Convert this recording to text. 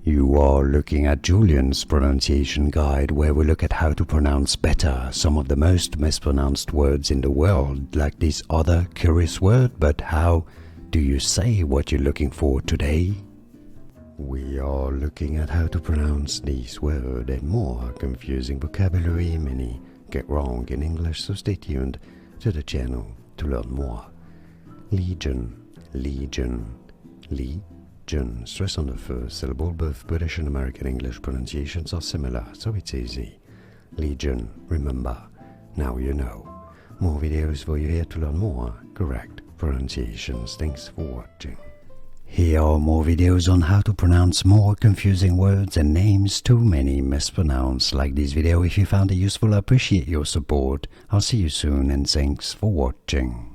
You are looking at Julian's pronunciation guide, where we look at how to pronounce better some of the most mispronounced words in the world, like this other curious word. But how do you say what you're looking for today? We are looking at how to pronounce this word and more confusing vocabulary many get wrong in English, so stay tuned to the channel to learn more. Legion, legion, legion. Stress on the first syllable. Both British and American English pronunciations are similar, so it's easy. Legion, remember. Now you know. More videos for you here to learn more correct pronunciations. Thanks for watching. Here are more videos on how to pronounce more confusing words and names too many mispronounced. Like this video if you found it useful. I appreciate your support. I'll see you soon and thanks for watching.